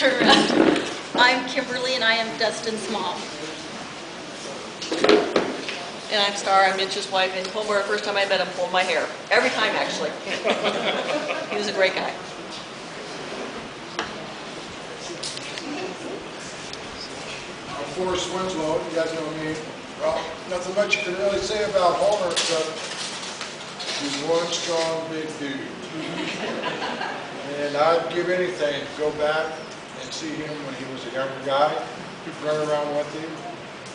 Turn around. I'm Kimberly, and I am Dustin's mom. And I'm Star, I'm Mitch's wife, and Homer, the first time I met him, pulled my hair. Every time, actually. He was a great guy. I'm Forrest Winslow, you guys know me. Well, nothing much you can really say about Homer except he's one strong big dude. And I'd give anything to go back and see him when he was a younger guy, run around with him,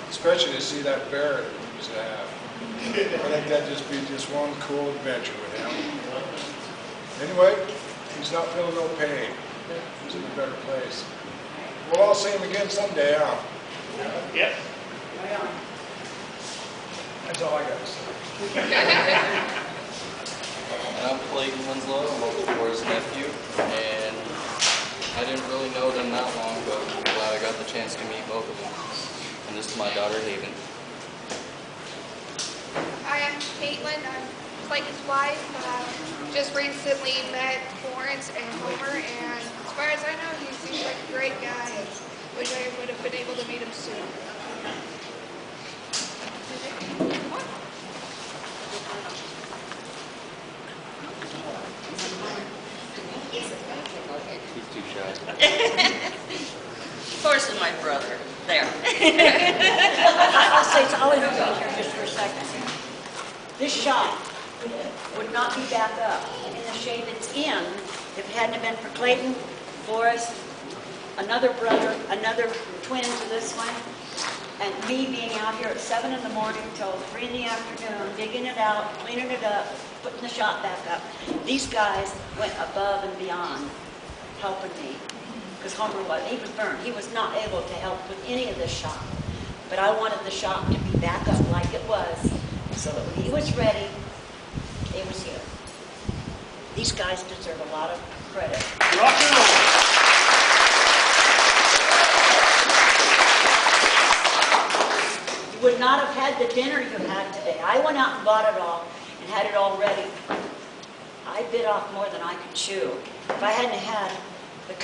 especially to see that bear that he used to have. I think that'd just be just one cool adventure with him. Anyway, he's not feeling no pain. He's in a better place. We'll all see him again someday, huh? Yep. That's all I got to say. And I'm Clayton Winslow, I'm Uncle Forrest's nephew, and I didn't really know them that long, but I'm glad I got the chance to meet both of them. And this is my daughter, Haven. Hi, I'm Caitlin. I'm Clayton's wife. Just recently met Florence and Homer, and as far as I know, he seems like a great guy. I wish I would have been able to meet him soon. He's too shy. Forrest is my brother. There. I'll say, I'll interrupt here just for a second. This shop would not be back up in the shape it's in if it hadn't been for Clayton, Forrest, another brother, another twin to this one, and me being out here at 7 in the morning till 3 in the afternoon, digging it out, cleaning it up, putting the shop back up. These guys went above and beyond helping me. Because Homer he was burned. He was not able to help with any of this shop. But I wanted the shop to be back up like it was, so that when he was ready, it was here. These guys deserve a lot of credit. Rock and roll. You would not have had the dinner you had today. I went out and bought it all and had it all ready. I bit off more than I could chew. If I hadn't had the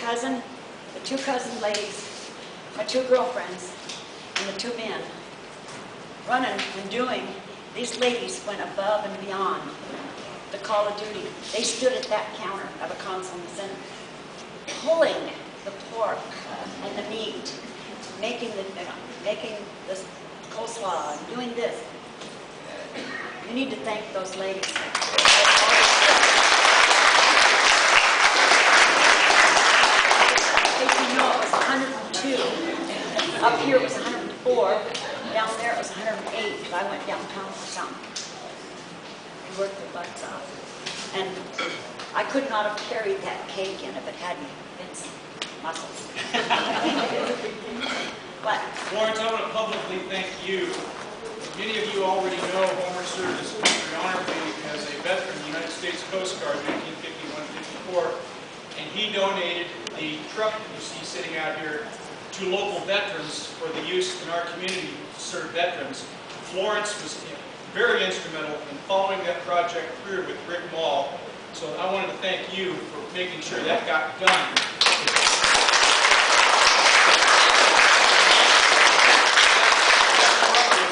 two cousin ladies, my two girlfriends, and the two men running and doing, these ladies went above and beyond the call of duty. They stood at that counter of a consulate center, pulling the pork and the meat, making the coleslaw, and doing this. You need to thank those ladies. As you know, it was 102. Up here it was 104. Down there it was 108. If I went downtown for something. We worked their butts off. And I could not have carried that cake in if it hadn't been muscles. But Florence, I want to publicly thank you. Many of you already know Homer served as very honorably as a veteran of the United States Coast Guard in 1951-54, and he donated the truck that you see sitting out here to local veterans for the use in our community to serve veterans. Florence was very instrumental in following that project through with Rick Mall, so I wanted to thank you for making sure that got done.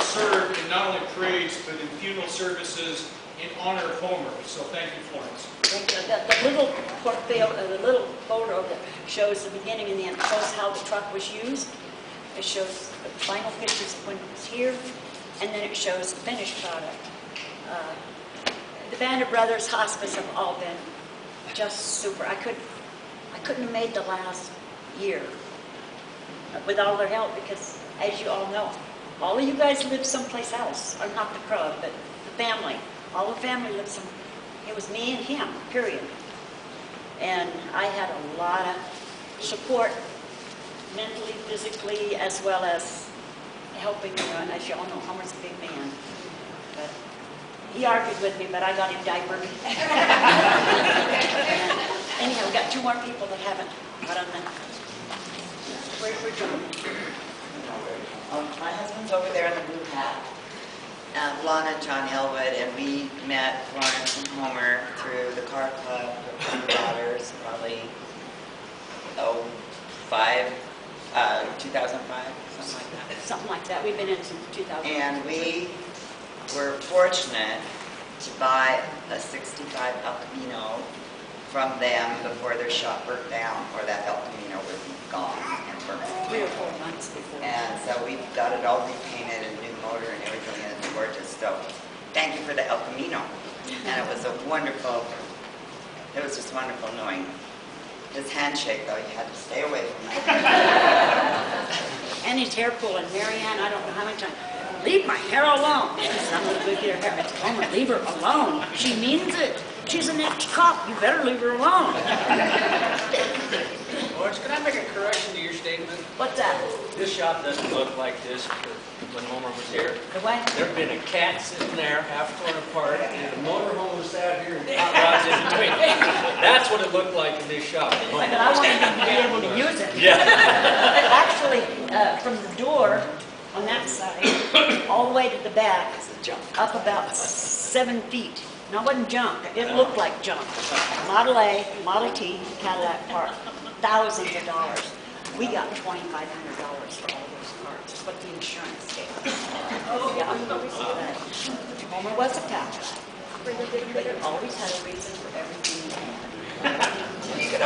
Served in not only parades, but in funeral services in honor of Homer. So thank you, Florence. the little photo that shows the beginning and the end shows how the truck was used. It shows the final pictures when it was here, and then it shows the finished product. The Band of Brothers Hospice have all been just super. I couldn't have made the last year with all their help because, as you all know, all of you guys live someplace else, or not the crowd, but the family. All the family lives some. It was me and him, period. And I had a lot of support, mentally, physically, as well as helping. And as you all know, Homer's a big man. But he argued with me, but I got him diapered. And anyhow, we got two more people that haven't got on the. We're doing. My husband's over there in the blue hat, Lana and John Elwood, and we met Florence and Homer through the car club of my daughters, probably, 2005, something like that. Something like that. We've been in since 2000. And we were fortunate to buy a 65 El Camino from them before their shop burnt down, or that El Camino would be gone and burnt. 3 or 4 months before. And so we got it all repainted and new motor and everything, and it's gorgeous. So thank you for the El Camino. And it was a wonderful, it was just wonderful knowing his handshake, though. You had to stay away from that. And his hair pulling. Marianne, I don't know how many times. Leave my hair alone. She's not going to get her hair. It's Homer, leave her alone. She means it. She's an ex-cop. You better leave her alone. Lawrence, can I make a correction to your statement? What's that? This shop doesn't look like this when Homer was here. The what? There'd been a cat sitting there, half torn apart, and a motorhome was out here, and hot rods in between. That's what it looked like in this shop. But I wanted him to be able to use it. Yeah. Actually, from the door on that side, all the way to the back, up about 7 feet. No, it wasn't junk. It looked like junk. Model A, Model T, Cadillac Park. Thousands of dollars. We got $2,500 for all those cars. That's what the insurance gave us. Yeah, I'm going to see that. Homer was a pal. But he always had a reason for everything he had.